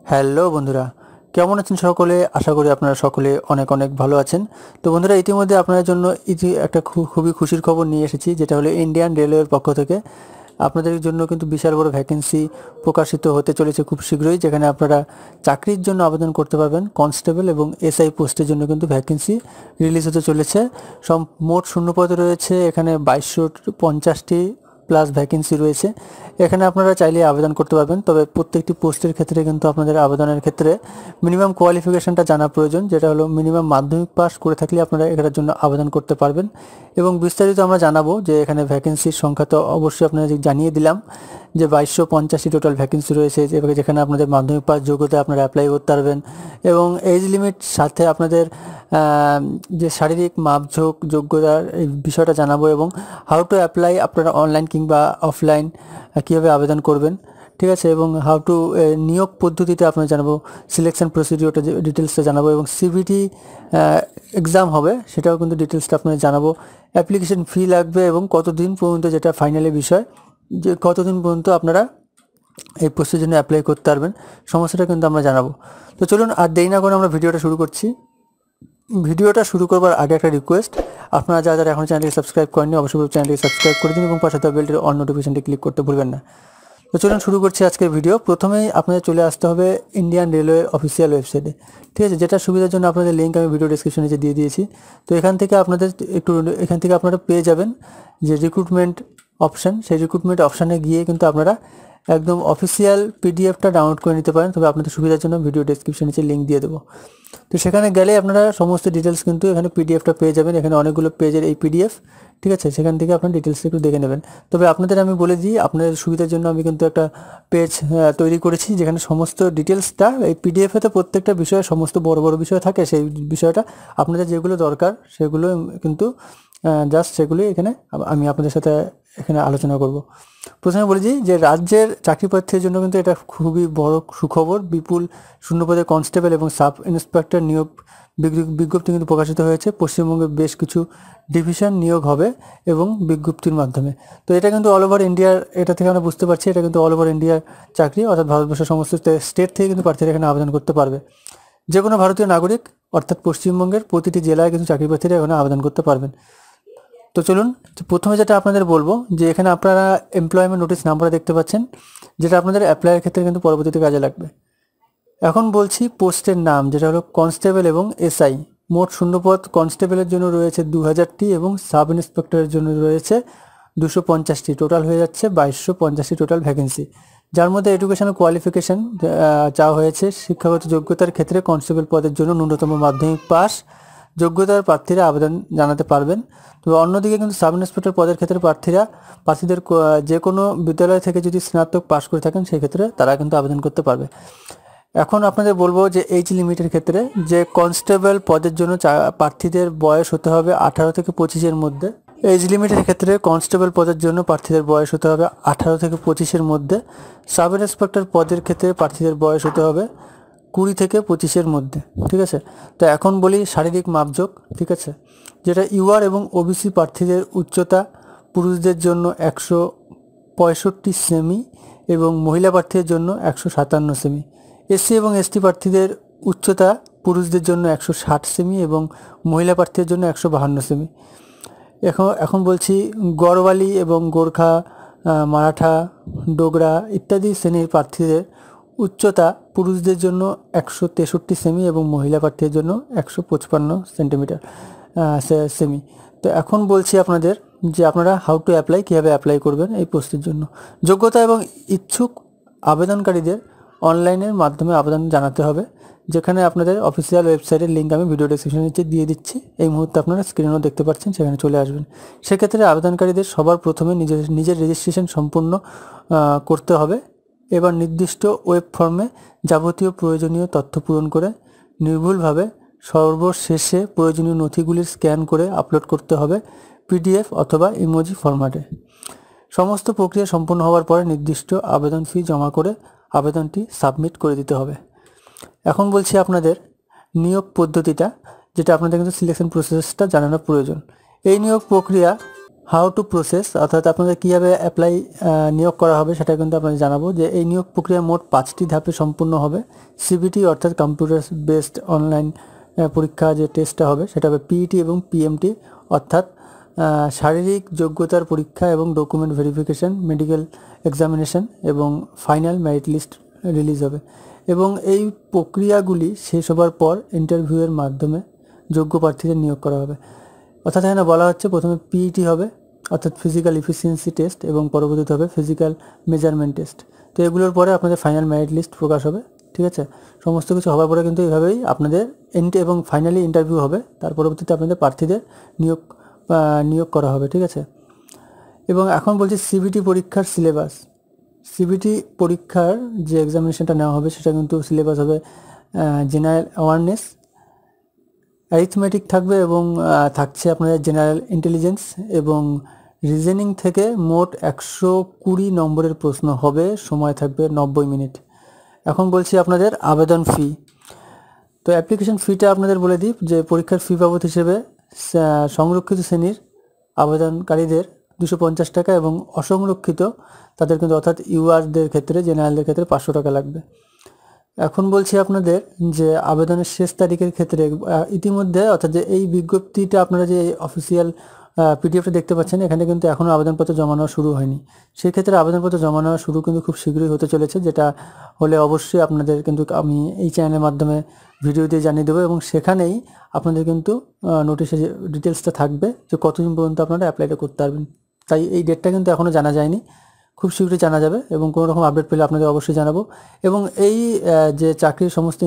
Hello বন্ধুরা, কেমন আছেন সকলে? আশা করি আপনারা সকলে অনেক অনেক ভালো আছেন। তো বন্ধুরা, ইতিমধ্যে আপনাদের জন্য একটা খুবই খুশির খবর নিয়ে এসেছি, যেটা হলো ইন্ডিয়ান রেলওয়ের পক্ষ থেকে আপনাদের জন্য কিন্তু বিশাল বড় ভ্যাকেন্সি প্রকাশিত হতে চলেছে খুব শীঘ্রই, যেখানে আপনারা চাকরির জন্য আবেদন করতে পারবেন। কনস্টেবল এবং এসআই পোস্টের জন্য কিন্তু ভ্যাকেন্সি রিলিজ হতে চলেছে। মোট শূন্যপদ রয়েছে এখানে 2250টি প্লাস ভ্যাকেন্সি রয়েছে। এখানে আপনারা চাইলে আবেদন করতে পারবেন, তবে প্রত্যেকটি পোস্টের ক্ষেত্রে কিন্তু আপনাদের আবেদনের ক্ষেত্রে মিনিমাম কোয়ালিফিকেশনটা জানা প্রয়োজন, যেটা হলো মিনিমাম মাধ্যমিক পাস করে থাকলে আপনারা এটার জন্য আবেদন করতে পারবেন। এবং বিস্তারিত আমরা জানাবো যে এখানে ভ্যাকেন্সির সংখ্যা তো অবশ্যই আপনাদের জানিয়ে দিলাম যে 2250টি টোটাল ভ্যাকেন্সি রয়েছে, যেখানে আপনাদের মাধ্যমিক পাস যোগ্যতা আপনারা অ্যাপ্লাই করতে পারবেন। এবং এজ লিমিট সাথে আপনাদের যে শারীরিক মাপঝোঁক যোগ্যতার এই বিষয়টা জানাবো, এবং হাউ টু অ্যাপ্লাই আপনারা অনলাইন কিংবা অফলাইন কীভাবে আবেদন করবেন, ঠিক আছে। এবং হাউ টু নিয়োগ পদ্ধতিতে আপনার জানাবো, সিলেকশন প্রসিডিওরটা ডিটেলসটা জানাবো, এবং সিবিটি এক্সাম হবে সেটাও কিন্তু ডিটেলসটা আপনাদের জানাবো। অ্যাপ্লিকেশন ফি লাগবে এবং কতদিন পর্যন্ত, যেটা ফাইনালি বিষয়, যে কতদিন পর্যন্ত আপনারা এই পোস্টের জন্য অ্যাপ্লাই করতে পারবেন, সমস্যাটা কিন্তু আমরা জানাবো। তো চলুন আর দেরি না করে আমরা ভিডিওটা শুরু করছি। ভিডিওটা শুরু করবার আগে একটা রিকোয়েস্ট, আপনারা যারা এখন চ্যানেলটি সাবস্ক্রাইব করেননি অবশ্যই চ্যানেলটি সাবস্ক্রাইব করে দিন এবং পাশে থাকা বেলটির অল নোটিফিকেশনটি ক্লিক করতে ভুলবেন না। তো চলুন শুরু করছি আজকের ভিডিও। প্রথমেই আপনাদের চলে আসতে হবে ইন্ডিয়ান রেলওয়ে অফিসিয়াল ওয়েবসাইটে, ঠিক আছে, যেটা সুবিধার জন্য আপনাদের লিঙ্ক আমি ভিডিও ডিসক্রিপশনে দিয়ে দিয়েছি। তো এখান থেকে আপনারা পেয়ে যাবেন যে রিক্রুটমেন্ট অপশান, সেই রিক্রুটমেন্ট অপশানে গিয়ে কিন্তু আপনারা একদম অফিসিয়াল পিডিএফটা ডাউনলোড করে নিতে পারেন। তবে আপনাদের সুবিধার জন্য ভিডিও ডেসক্রিপশনে লিঙ্ক দিয়ে দেবো। তো সেখানে গেলে আপনারা সমস্ত ডিটেলস কিন্তু এখানে পিডিএফটা পেয়ে যাবেন। এখানে অনেকগুলো পেজের এই পিডিএফ, ঠিক আছে, সেখান থেকে আপনার ডিটেলস একটু দেখে নেবেন। তবে আপনাদের আমি বলে দিই, আপনাদের সুবিধার জন্য আমি কিন্তু একটা পেজ তৈরি করেছি, যেখানে সমস্ত ডিটেলসটা এই পিডিএফেতে প্রত্যেকটা বিষয়ে সমস্ত বড় বড় বিষয় থাকে। সেই বিষয়টা আপনাদের যেগুলো দরকার সেগুলো কিন্তু জাস্ট সেগুলোই এখানে আমি আপনাদের সাথে এখানে আলোচনা করব। প্রথমে বলেছি যে রাজ্যের চাকরি প্রার্থীর জন্য কিন্তু এটা খুবই বড় সুখবর। বিপুল শূন্যপদে কনস্টেবল এবং সাব ইন্সপেক্টর নিয়োগ বিজ্ঞপ্তি কিন্তু প্রকাশিত হয়েছে। পশ্চিমবঙ্গে বেশ কিছু ডিভিশন নিয়োগ হবে এবং বিজ্ঞপ্তির মাধ্যমে। তো এটা কিন্তু অল ওভার ইন্ডিয়ার, এটা থেকে আমরা বুঝতে পারছি এটা কিন্তু অল ওভার ইন্ডিয়ার চাকরি, অর্থাৎ ভারতবর্ষের সমস্ত স্টেট থেকে কিন্তু প্রার্থীরা এখানে আবেদন করতে পারবে। যে কোনো ভারতীয় নাগরিক অর্থাৎ পশ্চিমবঙ্গের প্রতিটি জেলায় কিন্তু চাকরি প্রার্থীরা এখানে আবেদন করতে পারবেন। তো চলুন, প্রথমে যেটা আপনাদের বলবো যে এখানে আপনারা এমপ্লয়মেন্ট নোটিশ নাম্বার দেখতে পাচ্ছেন, যেটা আপনাদের অ্যাপ্লাইয়ের ক্ষেত্রে কিন্তু পরবর্তীতে কাজে লাগবে। এখন বলছি পোস্টের নাম, যেটা হলো কনস্টেবল এবং এসআই। মোট শূন্যপদ কনস্টেবলের জন্য রয়েছে 2000টি এবং সাব ইন্সপেক্টরের জন্য রয়েছে 250টি। টোটাল হয়ে যাচ্ছে 2250টি টোটাল ভ্যাকেন্সি, যার মধ্যে এডুকেশনাল কোয়ালিফিকেশান চাওয়া হয়েছে। শিক্ষাগত যোগ্যতার ক্ষেত্রে কনস্টেবল পদের জন্য ন্যূনতম মাধ্যমিক পাস যোগ্যতার প্রার্থীরা আবেদন জানাতে পারবেন। তবে অন্যদিকে কিন্তু সাব ইন্সপেক্টর পদের ক্ষেত্রে প্রার্থীদের যে কোনো বিদ্যালয় থেকে যদি স্নাতক পাশ করে থাকেন সেই ক্ষেত্রে তারা কিন্তু আবেদন করতে পারবে। এখন আপনাদের বলবো যে এইজ লিমিটের ক্ষেত্রে, যে কনস্টেবল পদের জন্য প্রার্থীদের বয়স হতে হবে 18 থেকে 25-এর মধ্যে। এজ লিমিটের ক্ষেত্রে কনস্টেবল পদের জন্য প্রার্থীদের বয়স হতে হবে 18 থেকে 25-এর মধ্যে। সাব ইন্সপেক্টর পদের ক্ষেত্রে প্রার্থীদের বয়স হতে হবে 20 থেকে 25-এর মধ্যে, ঠিক আছে। তো এখন বলি শারীরিক মাপজোক, ঠিক আছে, যেটা ইউআর এবং ওবিসি প্রার্থীদের উচ্চতা পুরুষদের জন্য 165 সেমি এবং মহিলা প্রার্থীদের জন্য 157 সেমি। এসসি এবং এসটি প্রার্থীদের উচ্চতা পুরুষদের জন্য 160 সেমি এবং মহিলা প্রার্থীদের জন্য 152 সেমি। এখন বলছি গড়ওয়ালি এবং গোর্খা, মারাঠা, ডোগরা ইত্যাদি শ্রেণীর প্রার্থীদের উচ্চতা পুরুষদের জন্য 163 সেমি এবং মহিলা প্রার্থীদের জন্য 155 সেন্টিমিটার সেমি। তো এখন বলছি আপনাদের যে আপনারা হাউ টু অ্যাপ্লাই, কীভাবে অ্যাপ্লাই করবেন এই পোস্টের জন্য। যোগ্যতা এবং ইচ্ছুক আবেদনকারীদের অনলাইনের মাধ্যমে আবেদন জানাতে হবে, যেখানে আপনাদের অফিসিয়াল ওয়েবসাইটের লিঙ্ক আমি ভিডিও ডেসক্রিপশনে দিয়ে দিচ্ছি। এই মুহূর্তে আপনারা স্ক্রিনেও দেখতে পাচ্ছেন, সেখানে চলে আসবেন। সেক্ষেত্রে আবেদনকারীদের সবার প্রথমে নিজের রেজিস্ট্রেশন সম্পূর্ণ করতে হবে। এবার নির্দিষ্ট ওয়েব ফর্মে যাবতীয় প্রয়োজনীয় তথ্য পূরণ করে নির্ভুলভাবে সর্বশেষে প্রয়োজনীয় নথিগুলির স্ক্যান করে আপলোড করতে হবে পিডিএফ অথবা ইমোজি ফরম্যাটে। সমস্ত প্রক্রিয়া সম্পূর্ণ হওয়ার পরে নির্দিষ্ট আবেদন ফি জমা করে আবেদনটি সাবমিট করে দিতে হবে। এখন বলছি আপনাদের নিয়োগ পদ্ধতিটা, যেটা আপনাদের কিন্তু সিলেকশন প্রসেসটা জানানো প্রয়োজন। এই নিয়োগ প্রক্রিয়া হাউ টু প্রসেস, অর্থাৎ আপনাদের কীভাবে অ্যাপ্লাই নিয়োগ করা হবে সেটা কিন্তু আপনাদের জানাবো। যে এই নিয়োগ প্রক্রিয়া মোট 5টি ধাপে সম্পূর্ণ হবে। সিবিটি অর্থাৎ কম্পিউটার বেসড অনলাইন পরীক্ষা যে টেস্টটা হবে সেটা হবে পিইটি এবং পিএমটি অর্থাৎ শারীরিক যোগ্যতার পরীক্ষা এবং ডকুমেন্ট ভেরিফিকেশন, মেডিকেল এক্সামিনেশন এবং ফাইনাল মেরিট লিস্ট রিলিজ হবে। এবং এই প্রক্রিয়াগুলি শেষ হবার পর ইন্টারভিউয়ের মাধ্যমে যোগ্য প্রার্থীদের নিয়োগ করা হবে। অর্থাৎ এখানে বলা হচ্ছে প্রথমে পিইটি হবে অর্থাৎ ফিজিক্যাল ইফিসিয়েন্সি টেস্ট এবং পরবর্তীতে হবে ফিজিক্যাল মেজারমেন্ট টেস্ট। তো এগুলোর পরে আপনাদের ফাইনাল মেরিট লিস্ট প্রকাশ হবে। ঠিক আছে, সমস্ত কিছু হওয়ার পরে কিন্তু এইভাবেই আপনাদের এবং ফাইনালি ইন্টারভিউ হবে, তার পরবর্তীতে আপনাদের প্রার্থীদের নিয়োগ করা হবে। ঠিক আছে, এবং এখন বলছি সিবিটি পরীক্ষার সিলেবাস। সিবিটি পরীক্ষার যে এক্সামিনেশনটা নেওয়া হবে সেটা কিন্তু সিলেবাস হবে জেনারেল অ্যাওয়ারনেস, অ্যারিথমেটিক থাকবে এবং থাকছে আপনাদের জেনারেল ইন্টেলিজেন্স এবং রিজনিং থেকে মোট 120 নম্বরের প্রশ্ন হবে, সময় থাকবে 90 মিনিট। এখন বলছি আপনাদের আবেদন ফি। তো অ্যাপ্লিকেশন ফিটা আপনাদের বলে দিই যে পরীক্ষার ফি বাবদ হিসেবে সংরক্ষিত শ্রেণীর আবেদনকারীদের 250 টাকা এবং অসংরক্ষিত তাদের কিন্তু অর্থাৎ ইউআরদের ক্ষেত্রে, জেনারেলদের ক্ষেত্রে 500 টাকা লাগবে। এখন বলছি আপনাদের যে আবেদনের শেষ তারিখের ক্ষেত্রে ইতিমধ্যে অর্থাৎ যে এই বিজ্ঞপ্তিটা আপনারা যে অফিসিয়াল পিডিএফটা দেখতে পাচ্ছেন এখানে কিন্তু এখনও আবেদনপত্র জমা নেওয়া শুরু হয়নি। সেই ক্ষেত্রে আবেদনপত্র জমা নেওয়া শুরু কিন্তু খুব শীঘ্রই হতে চলেছে, যেটা হলে অবশ্যই আপনাদের কিন্তু আমি এই চ্যানেলের মাধ্যমে ভিডিও দিয়ে জানিয়ে দেবো এবং সেখানেই আপনাদের কিন্তু নোটিশে যে ডিটেলসটা থাকবে যে কতদিন পর্যন্ত আপনারা অ্যাপ্লাইটা করতে পারবেন। তাই এই ডেটটা কিন্তু এখনও জানা যায়নি, খুব শীঘ্রই জানা যাবে এবং কোনো রকম আপডেট পেলে আপনাদের অবশ্যই জানাবো। এবং এই যে চাকরির সমস্ত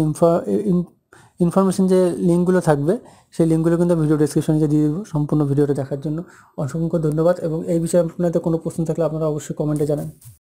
ইনফরমেশন যে লিঙ্কগুলো থাকবে সেই লিঙ্কগুলো কিন্তু ভিডিও ডেসক্রিপশনে দিয়ে দেবো সম্পূর্ণ ভিডিওটা দেখার জন্য। অসংখ্য ধন্যবাদ এবং এই বিষয়ে আপনাদের কোনো প্রশ্ন থাকলে আপনারা অবশ্যই কমেন্টে জানান।